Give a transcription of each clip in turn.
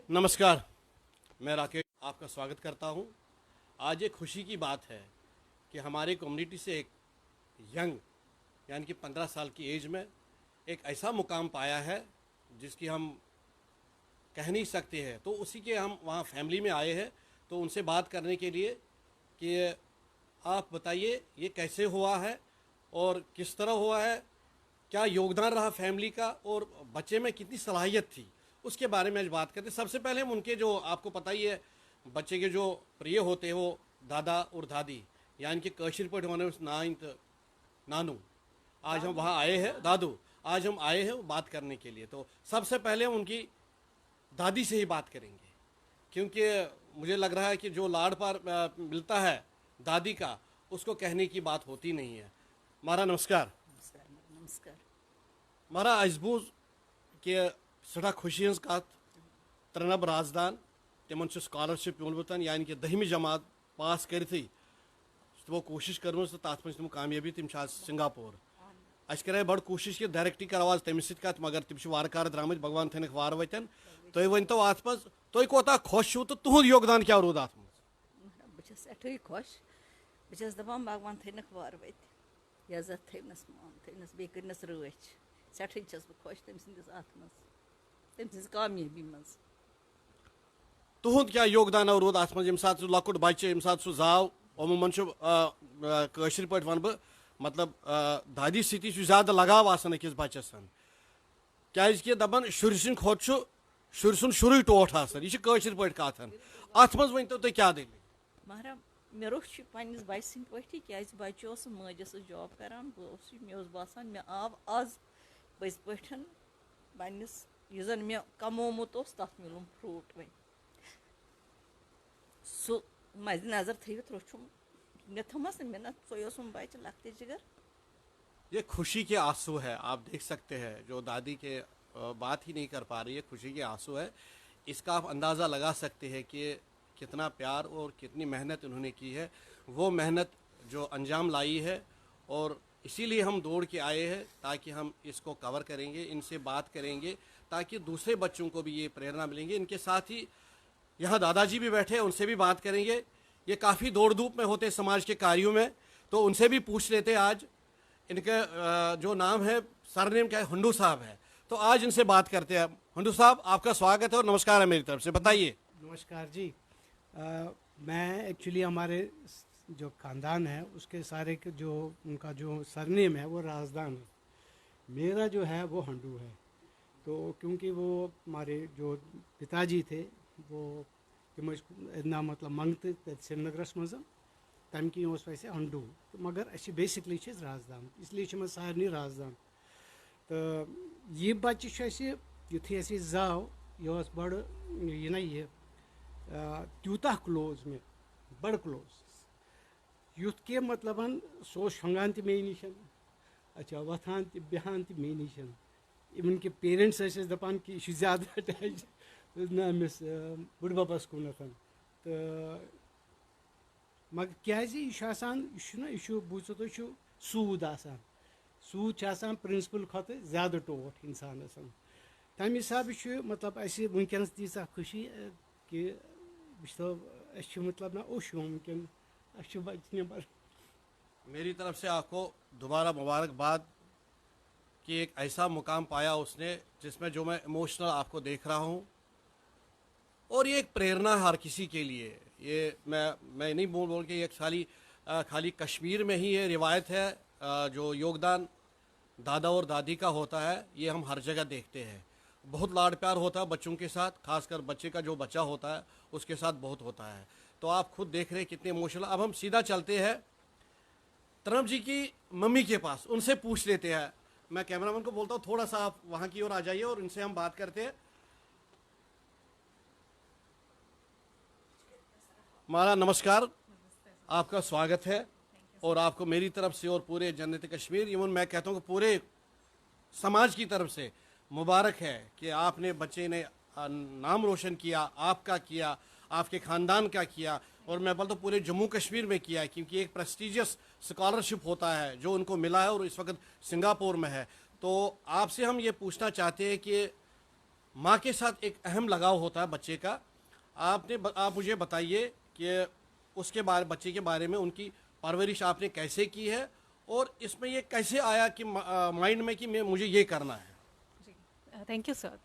नमस्कार, मैं राकेश आपका स्वागत करता हूं। आज एक खुशी की बात है कि हमारे कम्युनिटी से एक यंग यानी कि 15 साल की एज में एक ऐसा मुकाम पाया है जिसकी हम कह नहीं सकते हैं। तो उसी के हम वहाँ फैमिली में आए हैं, तो उनसे बात करने के लिए कि आप बताइए ये कैसे हुआ है और किस तरह हुआ है, क्या योगदान रहा फैमिली का और बच्चे में कितनी सलाहियत थी, उसके बारे में आज बात करते हैं। सबसे पहले हम उनके जो आपको पता ही है बच्चे के जो प्रिय होते हैं वो दादा और दादी यानी कि कशिर पट होने नाइन्थ नानू, आज हम वहाँ आए हैं दादू, आज हम आए हैं बात करने के लिए। तो सबसे पहले हम उनकी दादी से ही बात करेंगे क्योंकि मुझे लग रहा है कि जो लाड़ पार मिलता है दादी का उसको कहने की बात होती नहीं है। मारा नमस्कार। नमस्कार। मारा अजबूज के सड़ा खुशी हज कत त्रेनब राजदान तिमन स्कॉलरशिप म्यूलमुत यानी कि 10वीं जमात पास करथी तमो कोशिश कर्म तो तथ मज तमो कामयाबी तम आज सिंगापुर अस करे बड़ कोशिश कि डायरेक्ट कर आज तमिस कत मगर तम वार कार द्रामत भगवान थन वार वतन तुम वनतो अत मज तुम कोता खुश छो तो तुहद योगदान क्या रोद अत मज? बस सठे खुश बस दपान भगवान थन वार वत इज्जत थनस मान थनस बे करनस रच सठे बह खुश तम सस अत मज तम सज कामयाबी मज। तुहद क्या योगदान रोद अत मज यम सात लकुट बच्चे यम सात जाव अमूमन कशिर पे वन बह मतलब दादी सती ज्यादा लगाव आसान अकिस बच्चस क्या दपान शुर सुन खोत शुर सुन शुरू टोट आसान यह कशिर पे कथ अत मज वन तो क्या दल महारा मे रोच पन्नस बच सद पे क्या बच्चे मज जॉब करान मे बसान मे आव आज पज पे पन्नस यह जन मे कमोमुत तथ मिलूम फ्रूट वन सह मज नजर थवित रोचुम मे थमस मे ना सोम बच्चे लखते जिगर। ये खुशी के आंसू है, आप देख सकते हैं जो दादी के बात ही नहीं कर पा रही है, खुशी के आंसू है। इसका आप अंदाज़ा लगा सकते हैं कि कितना प्यार और कितनी मेहनत उन्होंने की है, वो मेहनत जो अंजाम लाई है। और इसीलिए हम दौड़ के आए हैं ताकि हम इसको कवर करेंगे, इनसे बात करेंगे ताकि दूसरे बच्चों को भी ये प्रेरणा मिलेंगे। इनके साथ ही यहाँ दादाजी भी बैठे हैं, उनसे भी बात करेंगे। ये काफ़ी दौड़ धूप में होते समाज के कार्यों में, तो उनसे भी पूछ लेते आज। इनका जो नाम है सरनेम क्या है, हंडू साहब है, तो आज इनसे बात करते हैं। हंडू साहब आपका स्वागत है और नमस्कार है मेरी तरफ से, बताइए। नमस्कार जी। मैं एक्चुअली हमारे जो ख़ानदान है उसके सारे के जो उनका जो सरनेम है वो राजदान है, मेरा जो है वो हंडू है। तो क्योंकि वो हमारे जो पिताजी थे वो तम ना मतलब मंगते श्रीनगरस मज तम कि वैसे हंडू, तो मगर अस बेसिकली राजदान, इसलिए सारे राजदान। तो ये बच्चे युथे अस जाव यह बड़ यह ना यह तूता क्लोज में बड़ क्लोज युथ के मतलब सो शंगान ते मे निश, अच्छा वथान ते बेहान ते मे निश। इवन के पेरेंट्स दपान कि यह ज्यादा अटैच ना अमिस बुढ़बस कुन। तो मगर क्या यह बूझो तुम सूद आसान, सूद प्रिंसिपल खत ज्यादा टोट इंसानस। तम हिसाब मतलब अस वनकस तीसा खुशी कि मतलब ना ओश वनकन बच्चे नबर। मेरी तरफ से आपको दोबारा मुबारकबाद कि एक ऐसा मुकाम पाया उसने जिसमें जो मैं इमोशनल आपको देख रहा हूँ, और ये एक प्रेरणा हर किसी के लिए। ये मैं नहीं बोल के ये खाली कश्मीर में ही ये रिवायत है। जो योगदान दादा और दादी का होता है ये हम हर जगह देखते हैं। बहुत लाड़ प्यार होता है बच्चों के साथ, खासकर बच्चे का जो बच्चा होता है उसके साथ बहुत होता है। तो आप खुद देख रहे हैं कितने इमोशनल। अब हम सीधा चलते हैं तरनब जी की मम्मी के पास, उनसे पूछ लेते हैं। मैं कैमरामैन को बोलता हूँ थोड़ा सा आप वहाँ की ओर आ जाइए और इनसे हम बात करते हैं। हमारा नमस्कार, आपका स्वागत है और आपको मेरी तरफ से और पूरे जन्नत कश्मीर इवन मैं कहता हूँ कि पूरे समाज की तरफ से मुबारक है कि आपने बच्चे ने नाम रोशन किया, आपका किया, आपके ख़ानदान का किया, और मैं बोलता हूँ पूरे जम्मू कश्मीर में किया है, क्योंकि एक प्रेस्टिजियस स्कॉलरशिप होता है जो उनको मिला है और इस वक्त सिंगापुर में है। तो आपसे हम ये पूछना चाहते हैं कि माँ के साथ एक अहम लगाव होता है बच्चे का। आप मुझे बताइए कि उसके बारे बच्चे के बारे में उनकी परवरिश आपने कैसे की है और इसमें ये कैसे आया कि माइंड में कि मुझे ये करना है। जी, थैंक यू सर।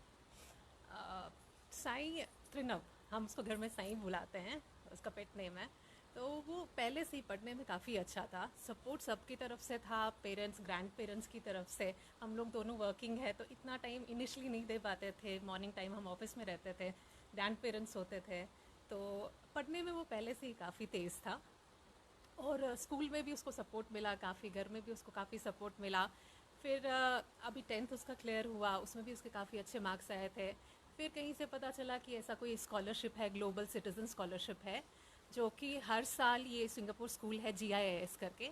साई त्रिनव, हम उसको घर में साई बुलाते हैं, उसका पेट नेम है। तो वो पहले से ही पढ़ने में काफ़ी अच्छा था, सपोर्ट सबकी तरफ से था, पेरेंट्स ग्रैंड पेरेंट्स की तरफ से। हम लोग दोनों वर्किंग है तो इतना टाइम इनिशियली नहीं दे पाते थे, मॉर्निंग टाइम हम ऑफिस में रहते थे, ग्रैंड पेरेंट्स होते थे, तो पढ़ने में वो पहले से ही काफ़ी तेज़ था। और स्कूल में भी उसको सपोर्ट मिला काफ़ी, घर में भी उसको काफ़ी सपोर्ट मिला। फिर अभी 10th उसका क्लियर हुआ, उसमें भी उसके काफ़ी अच्छे मार्क्स आए थे। फिर कहीं से पता चला कि ऐसा कोई स्कॉलरशिप है, ग्लोबल सिटीजन स्कॉलरशिप है, जो कि हर साल ये सिंगापुर स्कूल है GIS करके,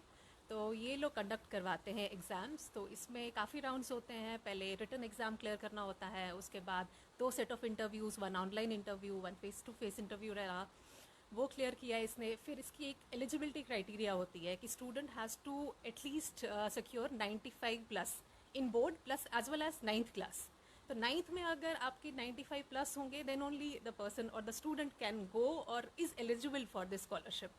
तो ये लोग कंडक्ट करवाते हैं एग्ज़ाम्स। तो इसमें काफ़ी राउंड्स होते हैं, पहले रिटन एग्ज़ाम क्लियर करना होता है, उसके बाद 2 set of interviews, 1 online interview, 1 face to face interview रहा, वो क्लियर किया इसने। फिर इसकी एक एलिजिबिलिटी क्राइटेरिया होती है कि student has to at least secure 95+ in board plus as well as 9th class. तो 9th में अगर आपके 95+ होंगे देन ओनली द पर्सन और द स्टूडेंट कैन गो और is eligible for this scholarship.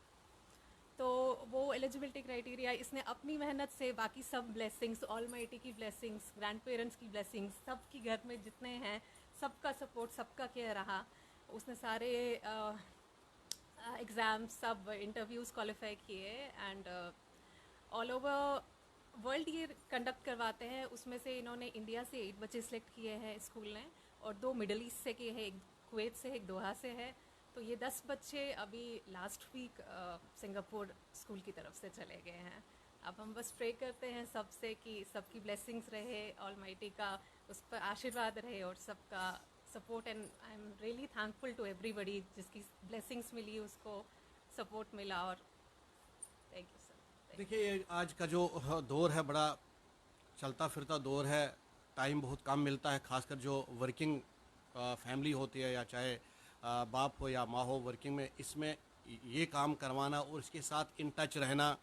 तो वो एलिजिबिलिटी क्राइटेरिया इसने अपनी मेहनत से, बाकी सब ब्लेसिंग्स, ऑलमाइटी की ब्लेसिंग्स, ग्रैंड पेरेंट्स की ब्लेसिंग्स, सबकी घर में जितने हैं सबका सपोर्ट, सबका केयर रहा। उसने सारे एग्ज़ाम, सब इंटरव्यूज़ क्वालिफाई किए एंड ऑल ओवर वर्ल्ड ये कंडक्ट करवाते हैं। उसमें से इन्होंने इंडिया से 8 बच्चे सिलेक्ट किए हैं स्कूल ने, और 2 मिडल ईस्ट से किए हैं, एक कुवैत से, एक दोहा से है। तो ये 10 बच्चे अभी लास्ट वीक सिंगापुर स्कूल की तरफ से चले गए हैं। अब हम बस प्रे करते हैं सबसे कि सबकी ब्लेसिंग्स रहे, ऑलमाइटी का उस पर आशीर्वाद रहे और सबका support. And I am really thankful to everybody जिसकी ब्लेसिंग्स मिली, उसको सपोर्ट मिला। और थैंक यू सर। देखिए, ये आज का जो दौर है बड़ा चलता फिरता दौर है, टाइम बहुत कम मिलता है, खासकर जो वर्किंग फैमिली होती है, या चाहे बाप हो या माँ हो वर्किंग में, इसमें ये काम करवाना और इसके साथ इन टच रहना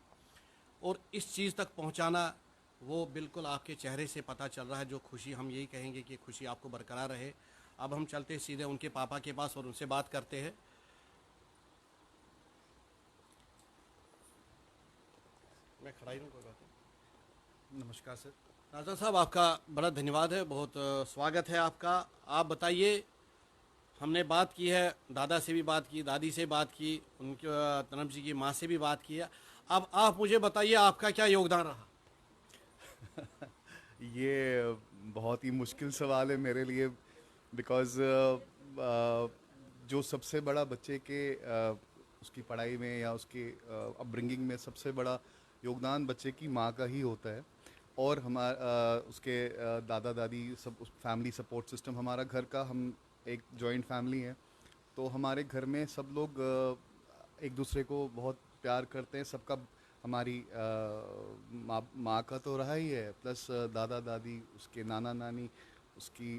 और इस चीज़ तक पहुंचाना, वो बिल्कुल आपके चेहरे से पता चल रहा है। जो खुशी, हम यही कहेंगे कि खुशी आपको बरकरार रहे। अब हम चलते सीधे उनके पापा के पास और उनसे बात करते हैं। मैं खड़ा ही हूँ, कोई बात नहीं। नमस्कार सर। राजा साहब, आपका बड़ा धन्यवाद है, बहुत स्वागत है आपका। आप बताइए, हमने बात की है, दादा से भी बात की, दादी से बात की, उनके तनब जी की माँ से भी बात की है। अब आप मुझे बताइए आपका क्या योगदान रहा। ये बहुत ही मुश्किल सवाल है मेरे लिए, बिकॉज़ जो सबसे बड़ा बच्चे के उसकी पढ़ाई में या उसके अपब्रिंगिंग में सबसे बड़ा योगदान बच्चे की माँ का ही होता है। और उसके दादा दादी, सब उस फैमिली सपोर्ट सिस्टम, हमारा घर का, हम एक जॉइंट फैमिली है, तो हमारे घर में सब लोग एक दूसरे को बहुत प्यार करते हैं। सबका, हमारी माँ का तो रहा ही है, प्लस दादा दादी, उसके नाना नानी, उसकी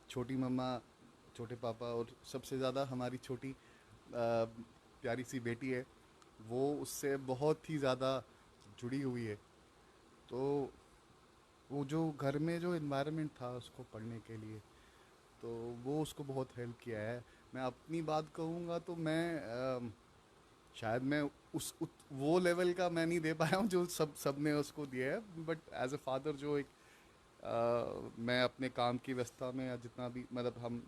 छोटी मम्मा, छोटे पापा, और सबसे ज़्यादा हमारी छोटी प्यारी सी बेटी है, वो उससे बहुत ही ज़्यादा जुड़ी हुई है। तो वो जो घर में जो इन्वायरमेंट था उसको पढ़ने के लिए, तो वो उसको बहुत हेल्प किया है। मैं अपनी बात कहूँगा तो मैं शायद मैं वो लेवल का मैं नहीं दे पाया हूँ जो सब ने उसको दिया है, बट एज ए फादर जो एक मैं अपने काम की व्यस्तता में, या जितना भी, मतलब हम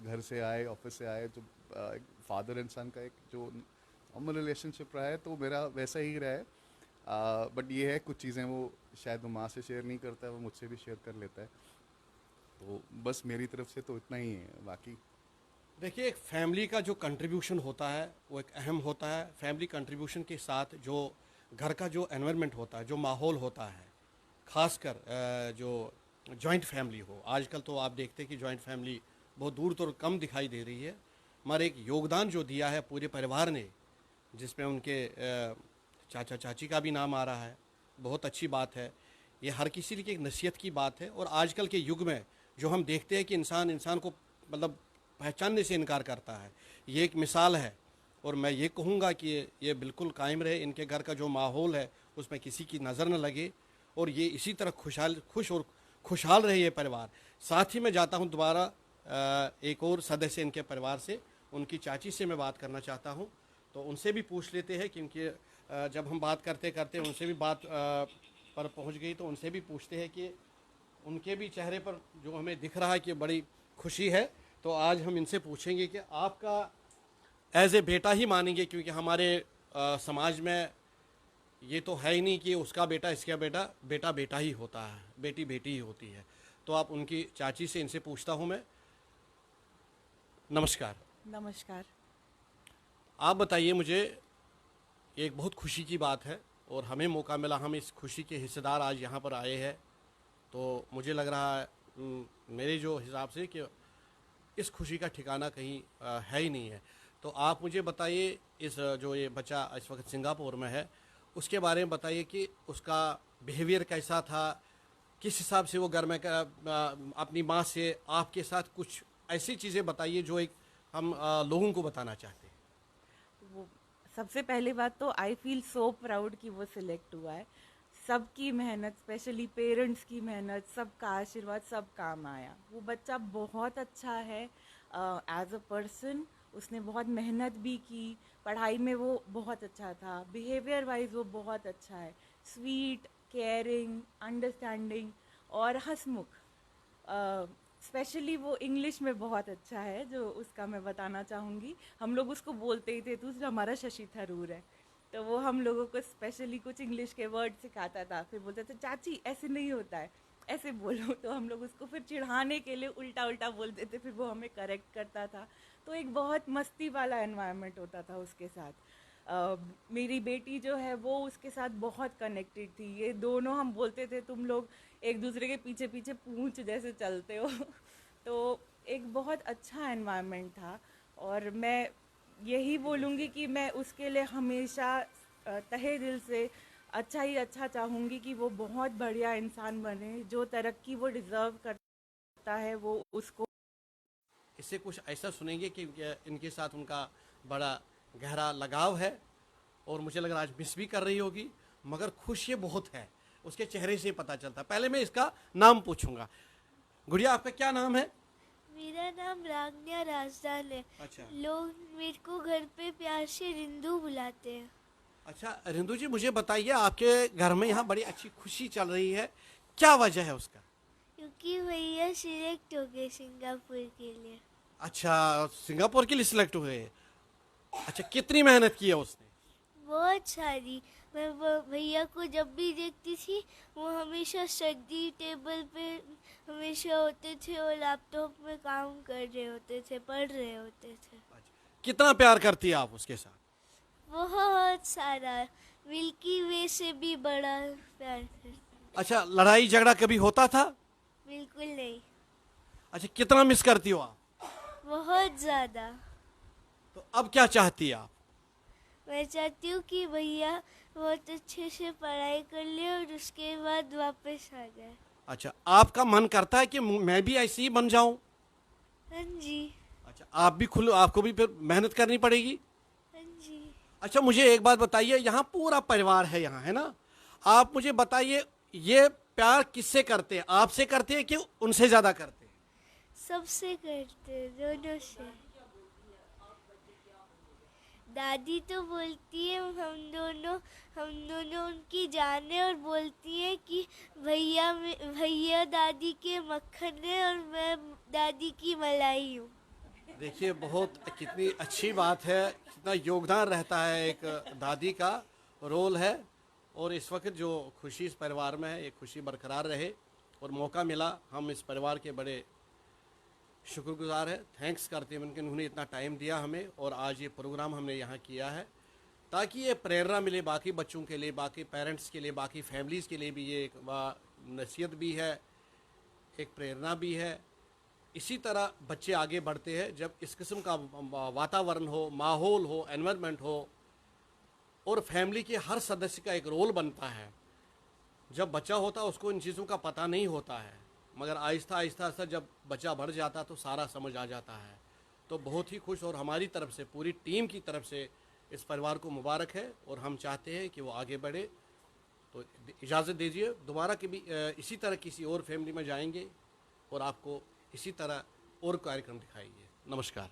घर से आए, ऑफिस से आए, जो फादर एंड सन का एक जो नॉर्मल रिलेशनशिप रहा है, तो मेरा वैसा ही रहा है। बट ये है, कुछ चीज़ें वो शायद वो माँ से शेयर नहीं करता है, वो मुझसे भी शेयर कर लेता है। तो बस मेरी तरफ से तो इतना ही है। बाकी देखिए, एक फैमिली का जो कंट्रीब्यूशन होता है वो एक अहम होता है। फैमिली कंट्रीब्यूशन के साथ जो घर का जो एनवायरनमेंट होता है, जो माहौल होता है, खासकर जो जॉइंट फैमिली हो, आजकल तो आप देखते हैं कि जॉइंट फैमिली बहुत दूर तो कम दिखाई दे रही है, मगर एक योगदान जो दिया है पूरे परिवार ने, जिसमें उनके चाचा चाची का भी नाम आ रहा है, बहुत अच्छी बात है। ये हर किसी की एक नसीहत की बात है। और आजकल के युग में जो हम देखते हैं कि इंसान को मतलब पहचानने से इनकार करता है, ये एक मिसाल है। और मैं ये कहूँगा कि ये बिल्कुल कायम रहे। इनके घर का जो माहौल है उसमें किसी की नज़र न लगे, और ये इसी तरह खुश और खुशहाल रहे ये परिवार। साथ ही मैं जाता हूं दोबारा एक और सदस्य इनके परिवार से, उनकी चाची से मैं बात करना चाहता हूं, तो उनसे भी पूछ लेते हैं, क्योंकि जब हम बात करते करते उनसे भी बात पर पहुंच गई, तो उनसे भी पूछते हैं कि उनके भी चेहरे पर जो हमें दिख रहा है कि बड़ी खुशी है। तो आज हम इनसे पूछेंगे कि आपका एज ए बेटा ही मानेंगे, क्योंकि हमारे समाज में ये तो है ही नहीं कि उसका बेटा इसका बेटा, बेटा बेटा ही होता है, बेटी बेटी ही होती है। तो आप उनकी चाची से इनसे पूछता हूँ मैं। नमस्कार। नमस्कार। आप बताइए मुझे, एक बहुत खुशी की बात है और हमें मौका मिला, हम इस खुशी के हिस्सेदार आज यहाँ पर आए हैं, तो मुझे लग रहा है मेरे जो हिसाब से कि इस खुशी का ठिकाना कहीं है ही नहीं है। तो आप मुझे बताइए, इस जो ये बच्चा इस वक्त सिंगापुर में है, उसके बारे में बताइए कि उसका बिहेवियर कैसा था, किस हिसाब से वो घर में अपनी माँ से आपके साथ कुछ ऐसी चीज़ें बताइए जो एक हम लोगों को बताना चाहते हैं। वो सबसे पहली बात तो आई फील सो प्राउड कि वो सिलेक्ट हुआ है। सबकी मेहनत, स्पेशली पेरेंट्स की मेहनत, सबका आशीर्वाद सब काम आया। वो बच्चा बहुत अच्छा है एज अ पर्सन। उसने बहुत मेहनत भी की, पढ़ाई में वो बहुत अच्छा था, बिहेवियर वाइज वो बहुत अच्छा है, स्वीट, केयरिंग, अंडरस्टैंडिंग और हंसमुख। स्पेशली वो इंग्लिश में बहुत अच्छा है, जो उसका मैं बताना चाहूँगी। हम लोग उसको बोलते ही थे, दूसरा हमारा शशि थरूर है, तो वो हम लोगों को स्पेशली कुछ इंग्लिश के वर्ड सिखाता था। फिर बोलते थे चाची ऐसे नहीं होता है, ऐसे बोलो, तो हम लोग उसको फिर चिढ़ाने के लिए उल्टा उल्टा बोलते थे, फिर वो हमें करेक्ट करता था। तो एक बहुत मस्ती वाला एनवायरनमेंट होता था उसके साथ। मेरी बेटी जो है वो उसके साथ बहुत कनेक्टेड थी। ये दोनों, हम बोलते थे तुम लोग एक दूसरे के पीछे पीछे पूंछ जैसे चलते हो। तो एक बहुत अच्छा एनवायरनमेंट था, और मैं यही बोलूँगी कि मैं उसके लिए हमेशा तहे दिल से अच्छा ही अच्छा चाहूँगी कि वो बहुत बढ़िया इंसान बने। जो तरक्की वो डिज़र्व करता है वो उसको। इससे कुछ ऐसा सुनेंगे कि इनके साथ उनका बड़ा गहरा लगाव है, और मुझे लग रहा है आज मिस भी कर रही होगी, मगर खुश ये बहुत है, उसके चेहरे से पता चलता है। पहले मैं इसका नाम पूछूंगा। गुड़िया, आपका क्या नाम है? मेरा नाम रागनिया राजदान है। अच्छा लोग मेरे को घर पे प्यार से रिंदू बुलाते हैं। अच्छा, रिंदू जी मुझे बताइए, आपके घर में यहाँ बड़ी अच्छी खुशी चल रही है, क्या वजह है उसका? क्योंकि भैया सिलेक्ट हो गए सिंगापुर के लिए। अच्छा, सिंगापुर के लिए सिलेक्ट हुए। अच्छा, कितनी मेहनत की है उसने? बहुत सारी। मैं भैया को जब भी देखती थी वो हमेशा स्टडी टेबल पे हमेशा होते थे और लैपटॉप में काम कर रहे होते थे, पढ़ रहे होते थे। कितना प्यार करती है आप उसके साथ? बहुत सारा, मिल्की वे से भी बड़ा प्यार करती। अच्छा, लड़ाई झगड़ा कभी होता था? बिल्कुल नहीं। अच्छा, कितना मिस करती हो आप? बहुत ज़्यादा। तो अब क्या चाहती है आप? मैं चाहती हूँ कि भैया बहुत अच्छे से पढ़ाई कर ले और उसके बाद वापस आ जाए। अच्छा, आपका मन करता है कि मैं भी ऐसे ही बन जाऊं? हाँ जी। अच्छा, आप भी आपको भी फिर मेहनत करनी पड़ेगी? हाँ जी। अच्छा, मुझे एक बात बताइए, यहाँ पूरा परिवार है यहाँ, है ना? आप मुझे बताइए, ये प्यार किससे करते हैं? आपसे करते हैं कि उनसे ज्यादा करते हैं? सबसे करते हैं, दोनों से। दादी तो बोलती है हम दोनों उनकी जाने, और बोलती है कि भैया दादी के मक्खन है और मैं दादी की मलाई हूँ। देखिए, बहुत कितनी अच्छी बात है, कितना योगदान रहता है, एक दादी का रोल है। और इस वक्त जो खुशी इस परिवार में है, ये खुशी बरकरार रहे, और मौका मिला, हम इस परिवार के बड़े शुक्रगुजार है, थैंक्स करते हैं उन्होंने इतना टाइम दिया हमें, और आज ये प्रोग्राम हमने यहाँ किया है ताकि ये प्रेरणा मिले बाकी बच्चों के लिए, बाकी पेरेंट्स के लिए, बाकी फैमिलीज़ के लिए भी। ये एक नसीहत भी है, एक प्रेरणा भी है। इसी तरह बच्चे आगे बढ़ते हैं जब इस किस्म का वातावरण हो, माहौल हो, एनवायरनमेंट हो, और फैमिली के हर सदस्य का एक रोल बनता है। जब बच्चा होता है उसको इन चीज़ों का पता नहीं होता है, मगर आहिस्ता आहिस्ता जब बच्चा बढ़ जाता तो सारा समझ आ जाता है। तो बहुत ही खुश, और हमारी तरफ से, पूरी टीम की तरफ से इस परिवार को मुबारक है, और हम चाहते हैं कि वो आगे बढ़े। तो इजाज़त दीजिए, दोबारा कभी इसी तरह किसी और फैमिली में जाएंगे और आपको इसी तरह और कार्यक्रम दिखाएंगे। नमस्कार।